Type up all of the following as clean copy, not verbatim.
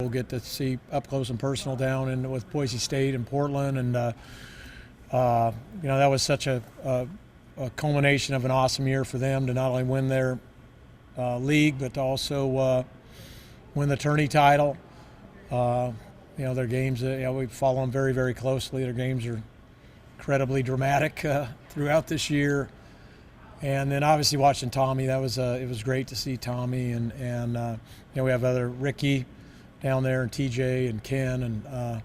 We'll get to see up close and personal down in with Boise State and Portland, and that was such a culmination of an awesome year for them to not only win their league but to also win the tourney title. Their games, we follow them very, very closely. Their games are incredibly dramatic throughout this year. And then obviously watching Tommy, it was great to see Tommy, and we have other Ricky down there, and TJ and Ken and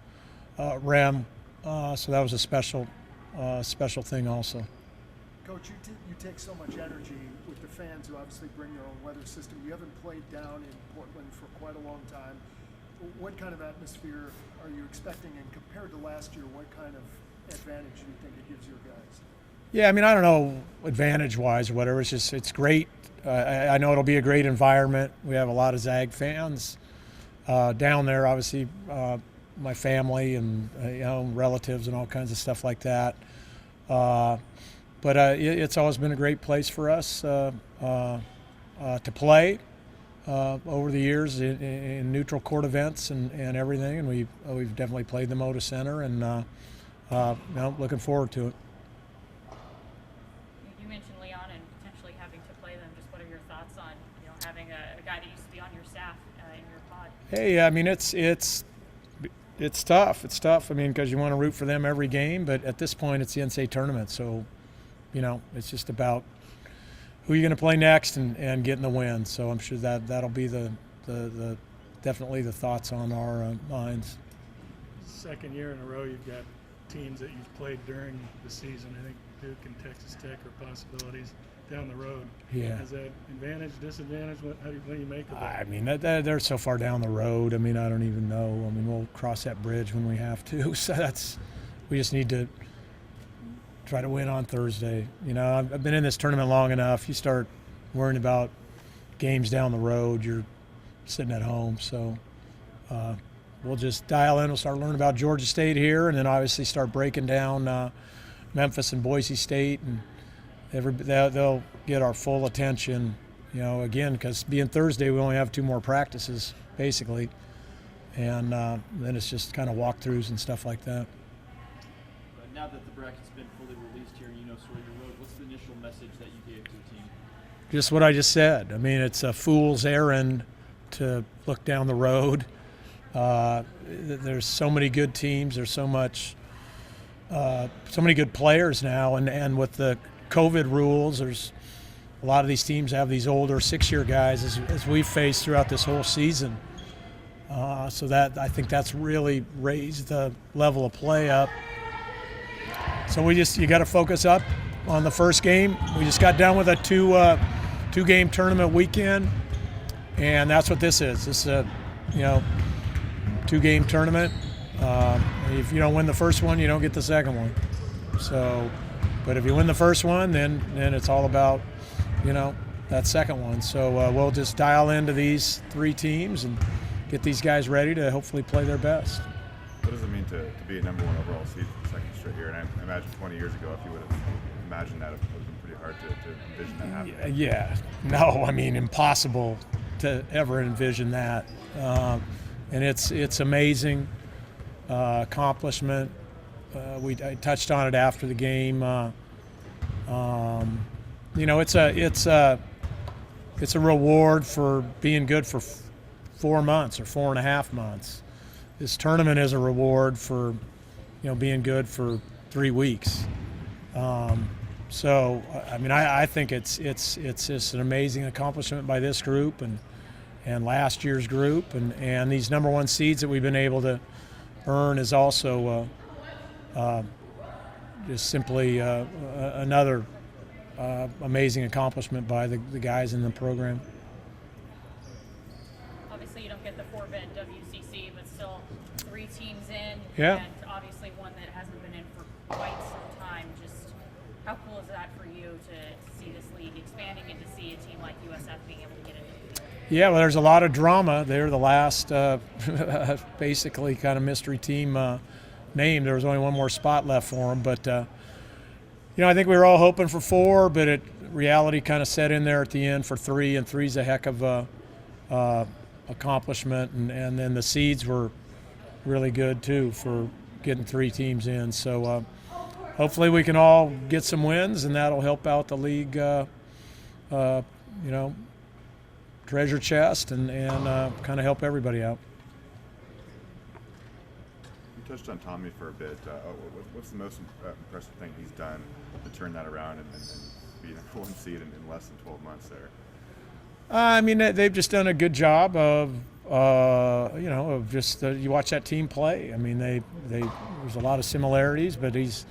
Rem. So that was a special thing also. Coach, you take so much energy with the fans who obviously bring their own weather system. You haven't played down in Portland for quite a long time. What kind of atmosphere are you expecting, and compared to last year, what kind of advantage do you think it gives your guys? Yeah, I don't know advantage-wise or whatever. It's great. I know it'll be a great environment. We have a lot of Zag fans down there. Obviously, my family and relatives and all kinds of stuff like that. But it's always been a great place for us to play over the years in neutral court events and everything. And we've definitely played the Moda Center, and looking forward to it. You mentioned Leon and potentially having to play them. Just what are your thoughts on having a guy that used to be on your staff in your pod? Hey, it's tough. It's tough. Because you want to root for them every game, but at this point, it's the NCAA tournament, so it's just about who you're going to play next and getting the win. So I'm sure that'll be the definitely the thoughts on our minds. Second year in a row, you've got teams that you've played during the season. I think Duke and Texas Tech are possibilities down the road. Yeah. Is that advantage, disadvantage? What do you make of that? They're so far down the road. I don't even know. We'll cross that bridge when we have to. So we just need to try to win on Thursday. I've been in this tournament long enough. You start worrying about games down the road, you're sitting at home. So we'll just dial in. We'll start learning about Georgia State here, and then obviously start breaking down Memphis and Boise State, and they'll get our full attention, again, because being Thursday, we only have 2 more practices, basically. And then it's just kind of walkthroughs and stuff like that. Now that the bracket's been fully released here, sort of your road, what's the initial message that you gave to the team? Just what I just said. It's a fool's errand to look down the road. There's so many good teams. There's so many good players now, and with the COVID rules, there's a lot of these teams have these older 6-year guys as we've faced throughout this whole season. So that I think that's really raised the level of play up. So you got to focus up on the first game. We just got done with a two-game tournament weekend, and that's what this is. This is a 2-game tournament. If you don't win the first one, you don't get the second one. So, but if you win the first one, then it's all about that second one. So we'll just dial into these 3 teams and get these guys ready to hopefully play their best. What does it mean to be a #1 overall seed for the second straight year? And I imagine 20 years ago, if you would have imagined that, it would have been pretty hard to envision that happening. Yeah. No, impossible to ever envision that. And it's amazing accomplishment. I touched on it after the game. It's a reward for being good for 4 months or 4.5 months. This tournament is a reward for being good for 3 weeks. I think it's just an amazing accomplishment by this group and last year's group, and these #1 seeds that we've been able to earn is also just simply another amazing accomplishment by the guys in the program. Obviously, you don't get the 4-bid WCC, but still 3 teams in, Yeah. And obviously one that hasn't been in for quite some time. Just how cool is that for you to see this league expanding and to see a team like USF being able to get into the field? Yeah, well, there's a lot of drama. They're the last basically kind of mystery team named. There was only 1 more spot left for them, but I think we were all hoping for 4, but reality kind of set in there at the end for 3, and 3's a heck of a accomplishment, and then the seeds were really good too for getting 3 teams in. So hopefully we can all get some wins, and that'll help out the league, treasure chest and kind of help everybody out. You touched on Timme for a bit. What's the most impressive thing he's done to turn that around and be number 1 seed in less than 12 months there? I mean, they've just done a good job of just you watch that team play. I mean, there's a lot of similarities, but he's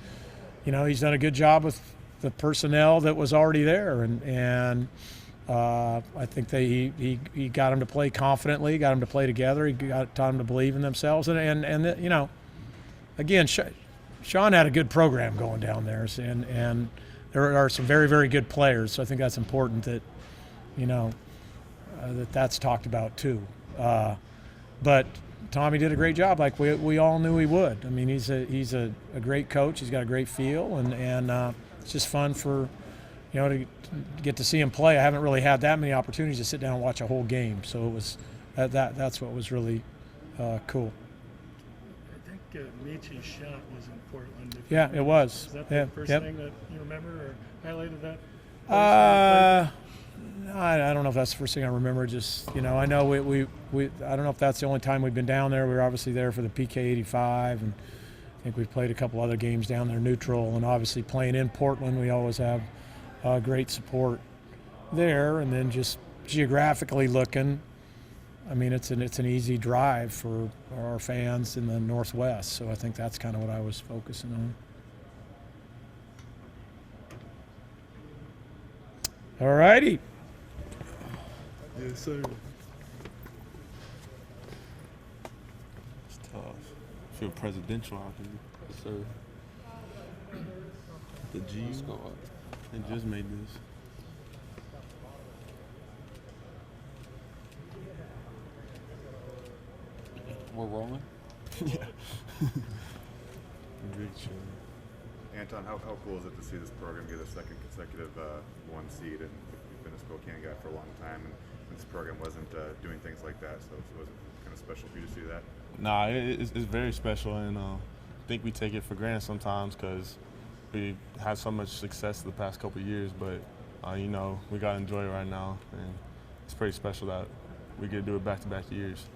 done a good job with the personnel that was already there, and I think he got them to play confidently, got them to play together. He got them to believe in themselves, and again, Sean had a good program going down there, and there are some very, very good players. So I think that's important that that's talked about too. But Timme did a great job, like we all knew he would. I mean, he's a great coach. He's got a great feel, and it's just fun for to get to see him play. I haven't really had that many opportunities to sit down and watch a whole game, so it was that's what was really cool. I think Michi's shot was in Portland. Yeah, it was. Is that the first thing that you remember or highlighted that? I don't know if that's the first thing I remember. Just I know we I don't know if that's the only time we've been down there. We were obviously there for the PK 85, and I think we've played a couple other games down there neutral, and obviously playing in Portland, we always have great support there. And then just geographically looking, I mean, it's an easy drive for our fans in the Northwest. So I think that's kind of what I was focusing on. All righty. Yes, sir. It's tough. Feel presidential out here. Yes, sir. The G. Let's go up. They just made this. We're rolling? Yeah. Big show. Anton, how cool is it to see this program get a second consecutive 1 seed? And you've been a Spokane guy for a long time, and this program wasn't doing things like that, so was it kind of special for you to see that? Nah, it's very special, and I think we take it for granted sometimes because we had so much success the past couple of years, but we got to enjoy it right now, and it's pretty special that we get to do it back-to-back years.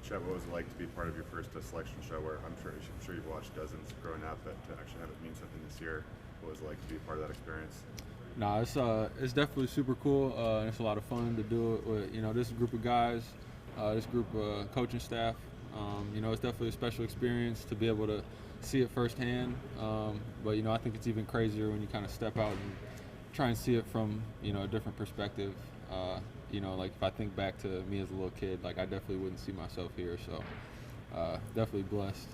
Chet, what was it like to be part of your first selection show? Where I'm sure you've watched dozens growing up, but to actually have it mean something this year, what was it like to be a part of that experience? Nah, it's definitely super cool, and it's a lot of fun to do it with this group of guys, this group of coaching staff. It's definitely a special experience to be able to see it firsthand. But I think it's even crazier when you kind of step out and try and see it from a different perspective. Like if I think back to me as a little kid, like I definitely wouldn't see myself here. So definitely blessed.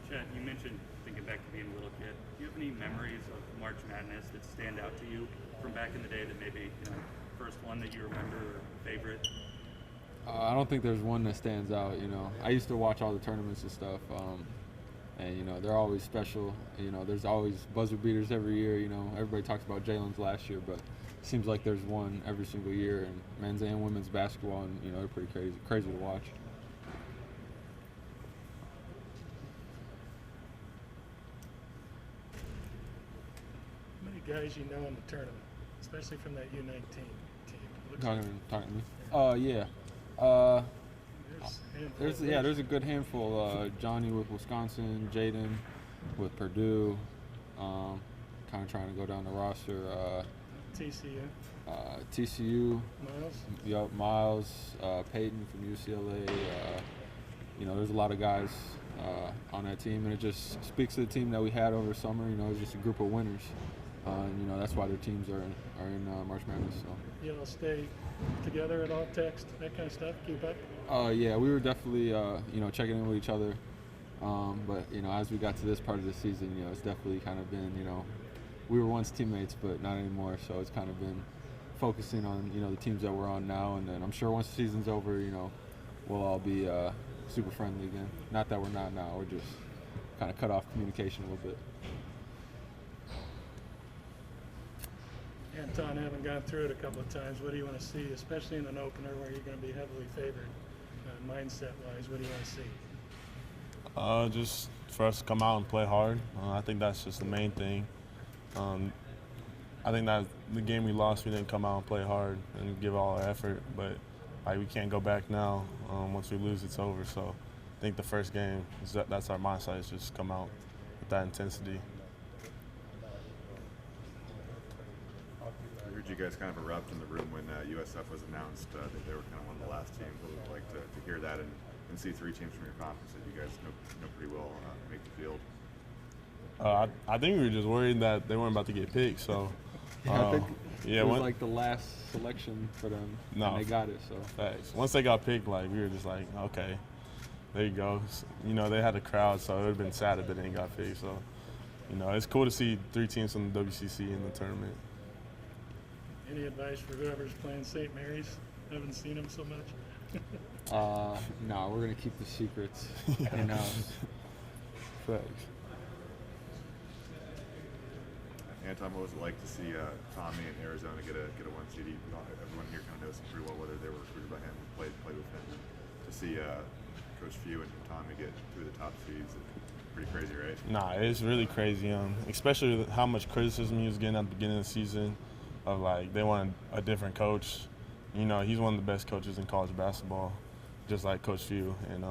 Chet, you mentioned thinking back to being a little kid. Do you have any memories of March Madness that stand out to you from back in the day that maybe first one that you remember or favorite? I don't think there's one that stands out. I used to watch all the tournaments and stuff, and they're always special. There's always buzzer beaters every year. Everybody talks about Jalen's last year, but it seems like there's one every single year. And men's and women's basketball, and they're pretty crazy to watch. How many guys you know in the tournament, especially from that U19 team? Talking to me? Yeah. There's a good handful. Johnny with Wisconsin, Jaden with Purdue. Kind of trying to go down the roster. TCU. TCU. Miles. Yep, Miles. Peyton from UCLA. There's a lot of guys on that team, and it just speaks to the team that we had over summer. It's just a group of winners. And that's why their teams are in March Madness. So. You all stay together at all, text, that kind of stuff, keep up? Yeah, we were definitely, checking in with each other. But, as we got to this part of the season, it's definitely kind of been, we were once teammates, but not anymore. So it's kind of been focusing on, the teams that we're on now. And then I'm sure once the season's over, we'll all be super friendly again. Not that we're not now. We're just kind of cut off communication a little bit. Anton, having gone through it a couple of times, what do you want to see, especially in an opener where you're going to be heavily favored, mindset-wise? What do you want to see? Just for us to come out and play hard. I think that's just the main thing. I think that the game we lost, we didn't come out and play hard and give all our effort, but like we can't go back now. Once we lose, it's over. So I think the first game, that's our mindset, is just come out with that intensity. I heard you guys kind of erupt in the room when USF was announced. That they were kind of one of the last teams. What would you like to hear that and see 3 teams from your conference that you guys know pretty well make the field? I think we were just worried that they weren't about to get picked. So I think it was like the last selection for them, and they got it. So facts. Once they got picked, like we were just like, okay, there you go. You know, they had a crowd, so it would have been sad if they didn't got picked. So, you know, it's cool to see 3 teams from the WCC in the tournament. Any advice for whoever's playing St. Mary's? Haven't seen them so much. No, we're gonna keep the secrets in-house. Facts. Anton, what was it like to see Tommy in Arizona get a 1 seed? Everyone here kind of knows him pretty well, whether they were recruited by him or played with him. To see Coach Few and Tommy get 2 of the top seeds, it's pretty crazy, right? Nah, it's really crazy. Especially with how much criticism he was getting at the beginning of the season, of like they wanted a different coach. You know, he's one of the best coaches in college basketball, just like Coach Few. And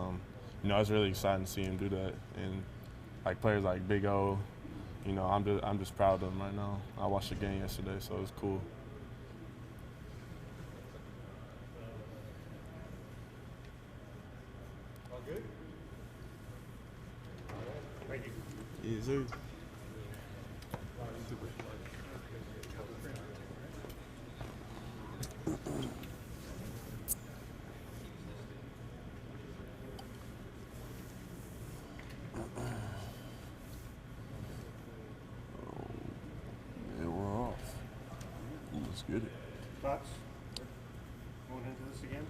you know, it's really exciting to see him do that. And like players like Big O. You know, I'm just proud of him right now. I watched the game yesterday, so it was cool. All good? Thank you. Yes, sir. Good. Thoughts going into this again?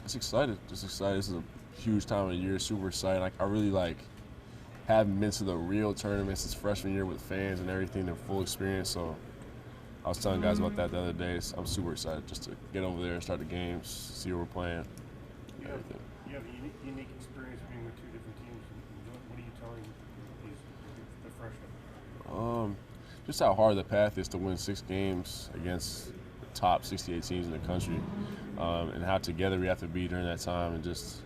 Just excited. This is a huge time of the year. Super excited. I really haven't been to the real tournament since freshman year with fans and everything, their full experience. So I was telling guys about that the other day. So I'm super excited just to get over there, start the games, see who we're playing, everything. You have a unique experience being with 2 different teams. What are you telling the freshmen? Just how hard the path is to win 6 games against the top 68 teams in the country, and how together we have to be during that time, and just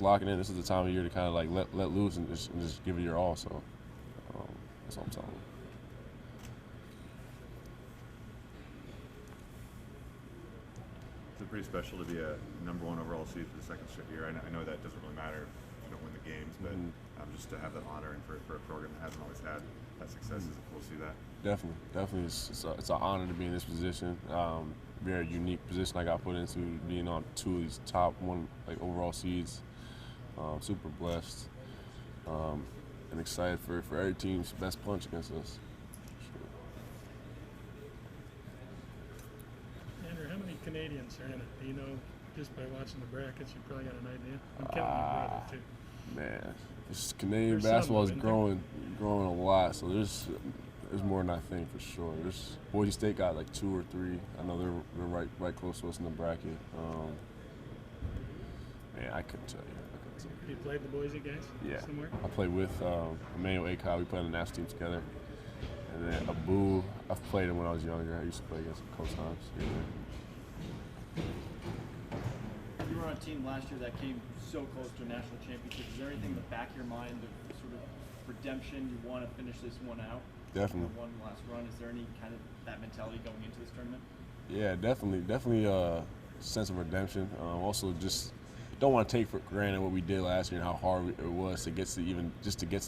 locking in. This is the time of year to kind of let loose and just give it your all. So that's what I'm telling them. It's pretty special to be a number 1 overall seed for the 2nd straight year. I know that doesn't really matter if you don't win the games, but just to have that honor and for a program that hasn't always had that success, is cool to see that. Definitely, it's an honor to be in this position. Very unique position I got put into, being on 2 of these top 1 overall seeds. Super blessed, and excited for every team's best punch against us. Andrew, how many Canadians are in it? Do you know, just by watching the brackets, you probably got an idea? I'm counting your brother too. Man, this Canadian There's basketball is some, growing a lot. So there's more than I think for sure. There's Boise State got 2 or 3. I know they're right close to us in the bracket. Man, I couldn't tell you. You played the Boise guys? Yeah, Somewhere? I played with Emmanuel Akau. We played on the national team together. And then Abu, I've played him when I was younger. I used to play against him a couple times. You were on a team last year that came so close to a national championship. Is there anything in the back of your mind of sort of redemption? You want to finish this one out? Definitely. One last run. Is there any kind of that mentality going into this tournament? Yeah, definitely a sense of redemption. Also, just don't want to take for granted what we did last year and how hard it was to get to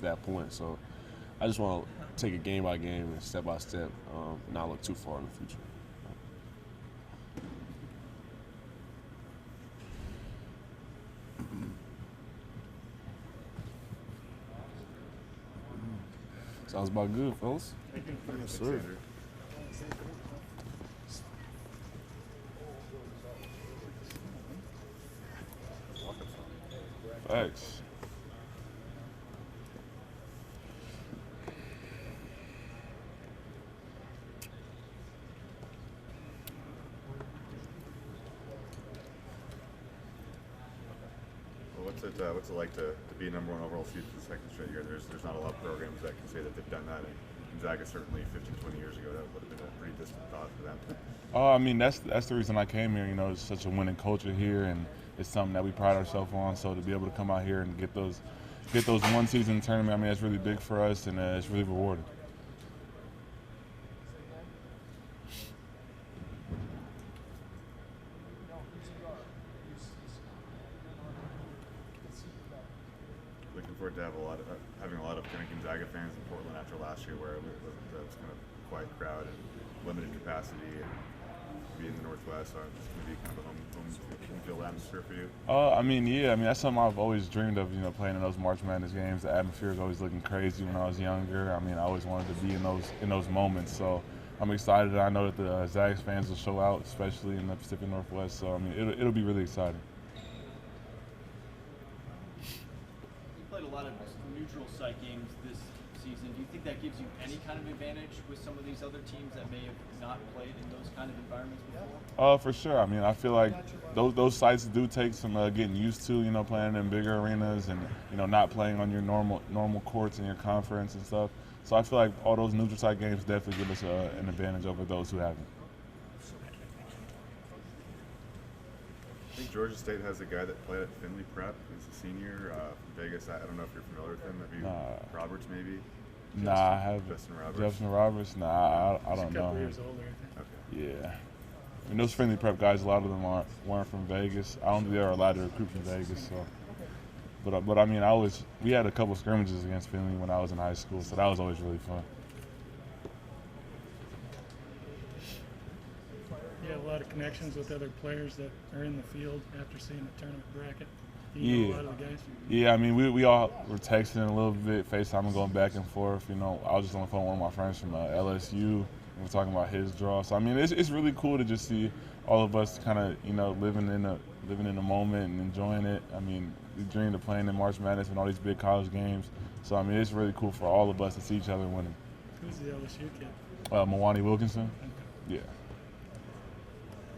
that point. So I just want to take it game by game and step by step, not look too far in the future. Sounds about good, fellas. Yes, sir. Facts. Well, what's it like to be number one overall seed for the second straight year? There's not a lot of programs that can say that they've done that. And Gonzaga certainly 15, 20 years ago, that would have been a pretty distant thought for them. I mean, that's the reason I came here. You know, it's such a winning culture here, and it's something that we pride ourselves on. So to be able to come out here and get those one season tournament, I mean, that's really big for us, and it's really rewarding. Looking forward to having a lot of kind of Gonzaga fans in Portland after last year, where it was kind of quiet crowd and limited capacity, and be in the Northwest. So it's going to be kind of a home field atmosphere for you. I mean, yeah. I mean, that's something I've always dreamed of. You know, playing in those March Madness games. The atmosphere is always looking crazy when I was younger. I mean, I always wanted to be in those moments. So I'm excited. I know that the Zags fans will show out, especially in the Pacific Northwest. So I mean, it'll be really exciting. You played a lot of neutral site games this season. Do you think that gives you any kind of advantage with some of these other teams that may have not played in those kind of environments before? For sure. I mean, I feel like those sites do take some getting used to, you know, playing in bigger arenas and, you know, not playing on your normal courts in your conference and stuff. So I feel like all those neutral site games definitely give us an advantage over those who haven't. I think Georgia State has a guy that played at Finley Prep. He's a senior from Vegas. I don't know if you're familiar with him. Have you? Roberts, maybe? Nah, I haven't. Justin Roberts? Nah, I don't He's a know couple him. years older, I think. Okay. Yeah. I mean, those Finley Prep guys, a lot of them weren't from Vegas. I don't think they were allowed to recruit from Vegas. So, but I mean, we had a couple scrimmages against Finley when I was in high school, so that was always really fun. Yeah, a lot of connections with other players that are in the field after seeing the tournament bracket. You know a lot of the guys? Yeah, I mean, we all were texting a little bit, FaceTime and going back and forth. You know, I was just on the phone with one of my friends from LSU, and we're talking about his draw. So, I mean, it's really cool to just see all of us kind of, you know, living in the moment and enjoying it. I mean, we dreamed of playing in March Madness and all these big college games. So, I mean, it's really cool for all of us to see each other winning. Who's the LSU kid? Mwani Wilkinson. Okay. Yeah.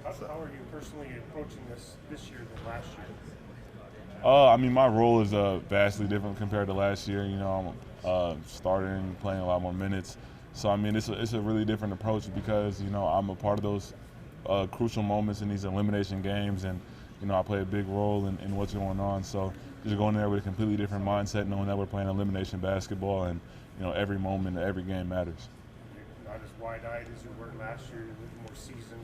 How are you personally approaching this year than last year? I mean, my role is vastly different compared to last year. You know, I'm starting, playing a lot more minutes. So, I mean, it's a really different approach because, you know, I'm a part of those crucial moments in these elimination games, and, you know, I play a big role in what's going on. So just going there with a completely different mindset, knowing that we're playing elimination basketball, and, you know, every moment, every game matters. You're not as wide-eyed as you were last year. You're a little more seasoned.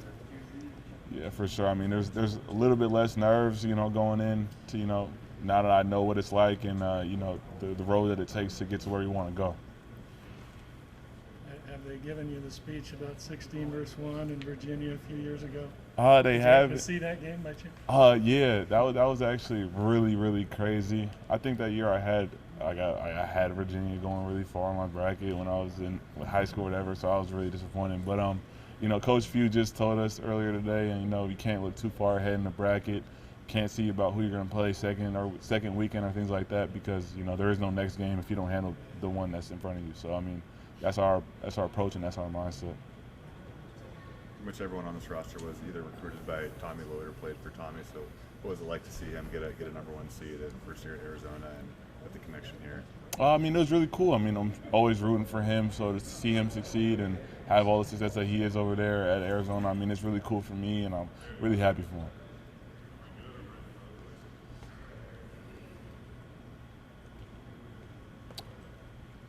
Yeah, for sure. I mean, there's a little bit less nerves, you know, going in to, you know, now that I know what it's like and, you know, the road that it takes to get to where you want to go. Have they given you the speech about 16 versus 1 in Virginia a few years ago? They have. Did you have. see that game by chance? Yeah, that was actually really, really crazy. I think that year I had Virginia going really far in my bracket when I was in high school or whatever, so I was really disappointed. But you know, Coach Few just told us earlier today, and, you know, you can't look too far ahead in the bracket. Can't see about who you're going to play second weekend or things like that, because, you know, there is no next game if you don't handle the one that's in front of you. So, I mean, that's our approach and that's our mindset. Pretty much everyone on this roster was either recruited by Tommy Lloyd or played for Tommy. So, what was it like to see him get a number one seed in first year at Arizona and with the connection here? I mean, it was really cool. I mean, I'm always rooting for him, so to see him succeed and have all the success that he is over there at Arizona, I mean, it's really cool for me, and I'm really happy for him.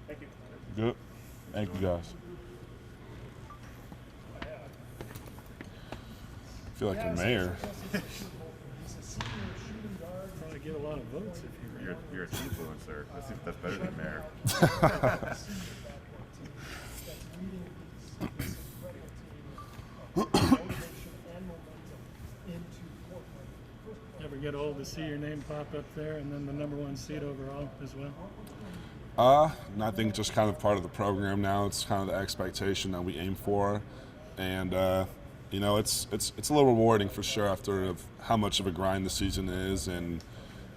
Thank you. Good. Thank you, guys. I feel like the mayor. Probably get a lot of votes if you You're a team influencer. Let's see if that's better than mayor. ever get old to see your name pop up there and then the number one seed overall as well? And I think just kind of part of the program now. It's kind of the expectation that we aim for, and you know, it's a little rewarding for sure after how much of a grind the season is, and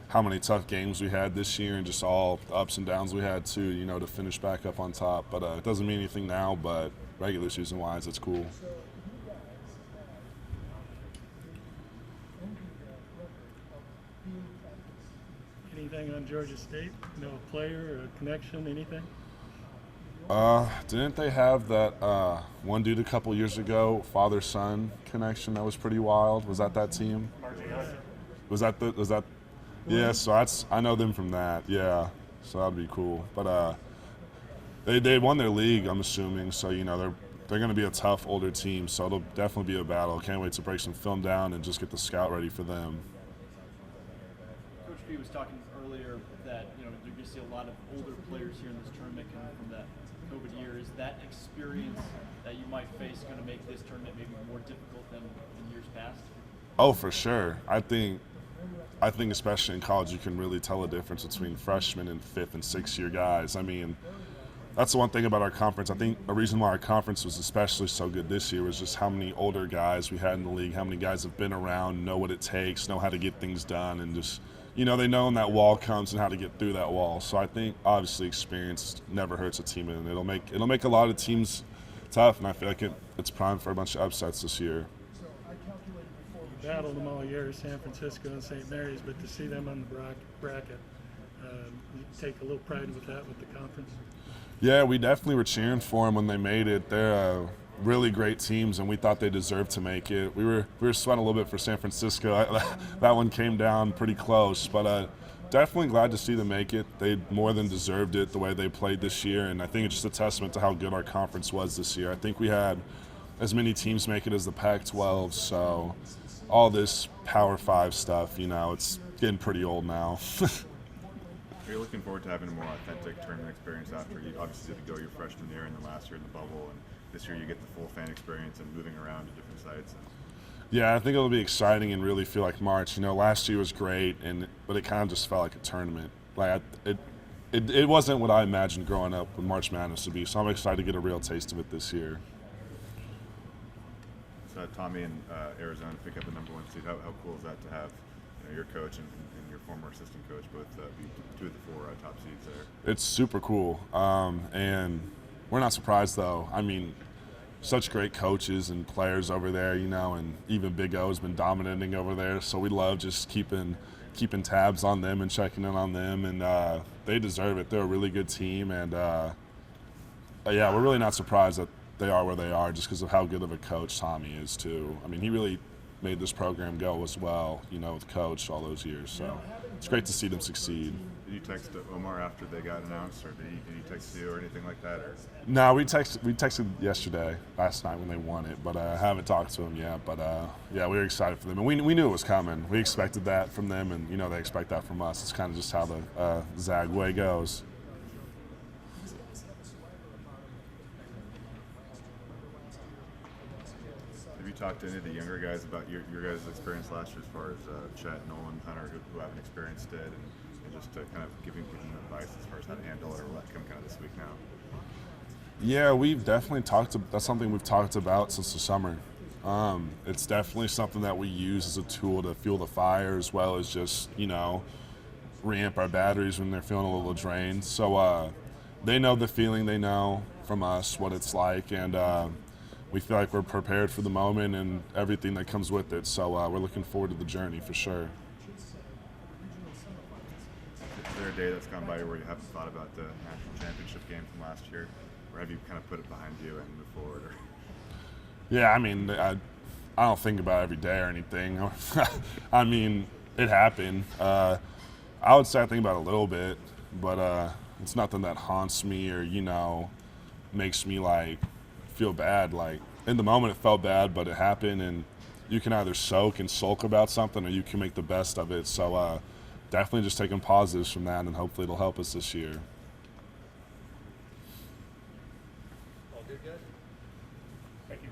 how many tough games we had this year and just all the ups and downs we had too, you know, to finish back up on top. But it doesn't mean anything now, but regular season wise, it's cool. Anything on Georgia State? No player or connection, anything? Didn't they have that one dude a couple years ago, father-son connection that was pretty wild? Was that team? Was that? Yeah, so I know them from that. Yeah, so that'd be cool. But they won their league, I'm assuming. So you know they're going to be a tough older team. So it'll definitely be a battle. Can't wait to break some film down and just get the scout ready for them. Coach B was talking earlier that you're going to see a lot of older players here in this tournament coming from that COVID year. Is that experience that you might face going to make this tournament maybe more difficult than in years past? Oh, for sure. I think especially in college you can really tell a difference between freshmen and 5th and 6th year guys. I mean, that's the one thing about our conference. I think a reason why our conference was especially so good this year was just how many older guys we had in the league, how many guys have been around, know what it takes, know how to get things done, and just, you know, they know when that wall comes and how to get through that wall. So I think obviously experience never hurts a team, and it'll make a lot of teams tough, and I feel like it's prime for a bunch of upsets this year. You battled them all year, San Francisco and St. Mary's, but to see them on the bracket, you take a little pride with that with the conference? Yeah, we definitely were cheering for them when they made it. They're really great teams, and we thought they deserved to make it. We were sweating a little bit for San Francisco. That one came down pretty close, but definitely glad to see them make it. They more than deserved it the way they played this year, and I think it's just a testament to how good our conference was this year. I think we had as many teams make it as the Pac-12, so all this Power 5 stuff, you know, it's getting pretty old now. Are you looking forward to having a more authentic tournament experience after you obviously did go your freshman year and then last year in the bubble, and this year you get the full fan experience and moving around to different sites? Yeah, I think it'll be exciting and really feel like March. You know, last year was great, but it kind of just felt like a tournament. Like it wasn't what I imagined growing up with March Madness to be. So I'm excited to get a real taste of it this year. So Tommy in Arizona pick up the #1 seed. How cool is that to have your coach and your former assistant coach both be 2 of the 4 top seeds there? It's super cool, and we're not surprised though. I mean, such great coaches and players over there, you know, and even Big O has been dominating over there. So we love just keeping tabs on them and checking in on them, and they deserve it. They're a really good team, and yeah, we're really not surprised that they are where they are just because of how good of a coach Tommy is too. I mean, he really made this program go as well, you know, with Coach all those years. So it's great to see them succeed. Did you text Omar after they got announced, or did he text you or anything like that? Or? No, we texted yesterday, last night when they won it, but I haven't talked to him yet. But yeah, we were excited for them, and we knew it was coming. We expected that from them, and you know they expect that from us. It's kind of just how the Zag way goes. Have you talked to any of the younger guys about your guys' experience last year, as far as Chet, Nolan, Hunter, who haven't experienced it, and just to kind of giving advice as far as how to handle it, or will that come kind of this week now? Yeah, we've definitely that's something we've talked about since the summer. It's definitely something that we use as a tool to fuel the fire, as well as just, you know, reamp our batteries when they're feeling a little drained. So they know the feeling, they know from us what it's like, and we feel like we're prepared for the moment and everything that comes with it. So we're looking forward to the journey for sure. Is there a day that's gone by where you haven't thought about the national championship game from last year, or have you kind of put it behind you and moved forward? Or? Yeah, I mean, I don't think about it every day or anything. I mean, it happened. I would say I think about it a little bit, but it's nothing that haunts me or, you know, makes me like feel bad. Like in the moment it felt bad, but it happened, and you can either soak and sulk about something or you can make the best of it. So definitely just taking positives from that, and hopefully it'll help us this year. All good, guys? Thank you.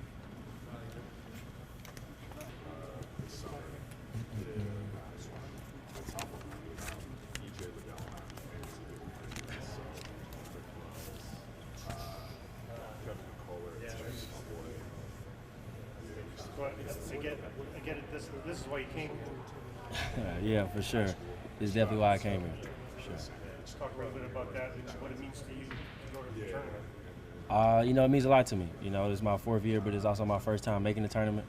Again, this is why you came here. Yeah, for sure. definitely why I came here. Sure. Let's talk a little bit about that and what it means to you to go to the tournament. You know, it means a lot to me. You know, this is my 4th year, but it's also my first time making the tournament.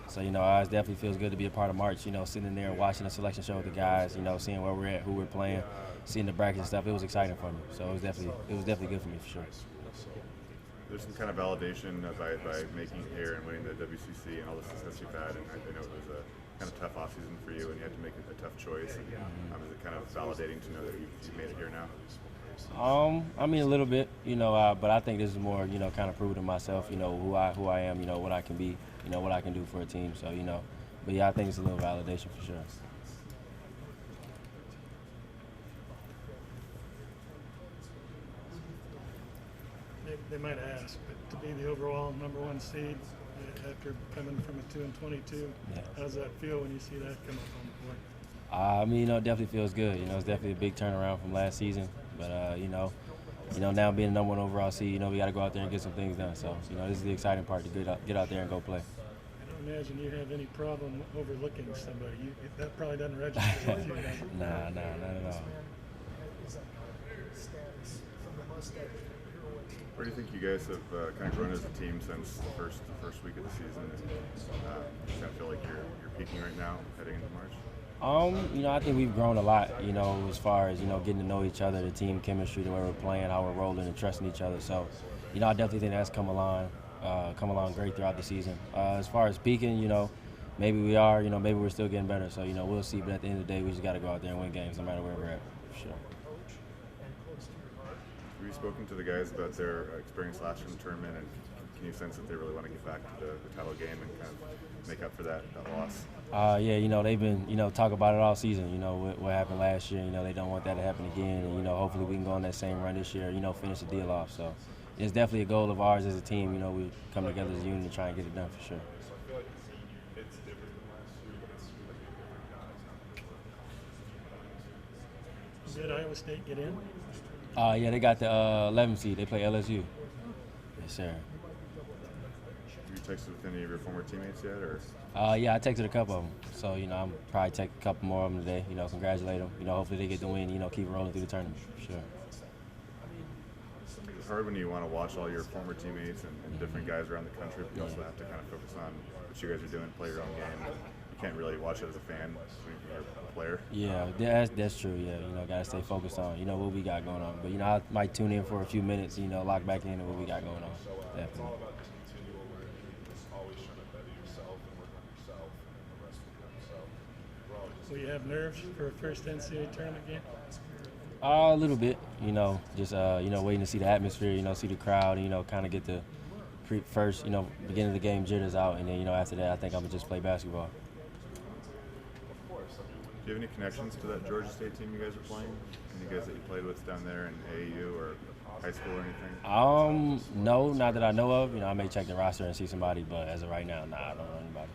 So, you know, it definitely feels good to be a part of March, you know, sitting there and watching the selection show with the guys, you know, seeing where we're at, who we're playing, seeing the brackets and stuff. It was exciting for me. So it was definitely good for me for sure. There's some kind of validation by making it here and winning the WCC and all the success you've had, and I know it was a kind of tough offseason for you and you had to make a tough choice. And, is it kind of validating to know that you've made it here now? I mean, a little bit, you know, but I think this is more, you know, kind of proving to myself, you know, who I am, you know, what I can be, you know, what I can do for a team. So, you know, but yeah, I think it's a little validation for sure. They might ask, but to be the overall #1 seed after coming from a 2-22, how does that feel when you see that come up on the board? I mean, you know, it definitely feels good. You know, it's definitely a big turnaround from last season. But you know, now being the #1 overall seed, you know, we got to go out there and get some things done. So, you know, this is the exciting part to get out there and go play. I don't imagine you have any problem overlooking somebody. That probably doesn't register with you, does it? Nah, not at all. Where do you think you guys have kind of grown as a team since the first week of the season? And you kind of feel like you're peaking right now, heading into March? You know, I think we've grown a lot, you know, as far as, you know, getting to know each other, the team chemistry, the way we're playing, how we're rolling and trusting each other. So, you know, I definitely think that's come along great throughout the season. As far as peaking, you know, maybe we are, you know, maybe we're still getting better. So, you know, we'll see. But at the end of the day, we just got to go out there and win games no matter where we're at, for sure. Have you spoken to the guys about their experience last year in the tournament, and can you sense that they really want to get back to the title game and kind of make up for that loss? Yeah, you know, they've been, you know, talk about it all season, you know, what happened last year. You know, they don't want that to happen again. And, you know, hopefully we can go on that same run this year, you know, finish the deal off. So it's definitely a goal of ours as a team. You know, we come together as a unit and try and get it done for sure. Did Iowa State get in? Yeah, they got the 11 seed. They play LSU. Yes, sir. Have you texted with any of your former teammates yet, or? Yeah, I texted a couple of them. So, you know, I'm probably take a couple more of them today. You know, congratulate them. You know, hopefully they get the win. You know, keep rolling through the tournament. For sure. It's hard when you want to watch all your former teammates and different guys around the country, but you also have to kind of focus on what you guys are doing, play your own game. You can't really watch it as a fan when you're a player. Yeah, that's true. Yeah, you know, gotta stay focused on, you know, what we got going on. But, you know, I might tune in for a few minutes, you know, lock back into what we got going on. Definitely. Will you have nerves for a first NCAA tournament game? A little bit, you know, just, you know, waiting to see the atmosphere, you know, see the crowd, you know, kind of get the first, you know, beginning of the game jitters out. And then, you know, after that, I think I'm going to just play basketball. Do you have any connections to that Georgia State team you guys are playing? Any guys that you played with down there in AAU or high school or anything? No, not that I know of. You know, I may check the roster and see somebody, but as of right now, nah, I don't know anybody.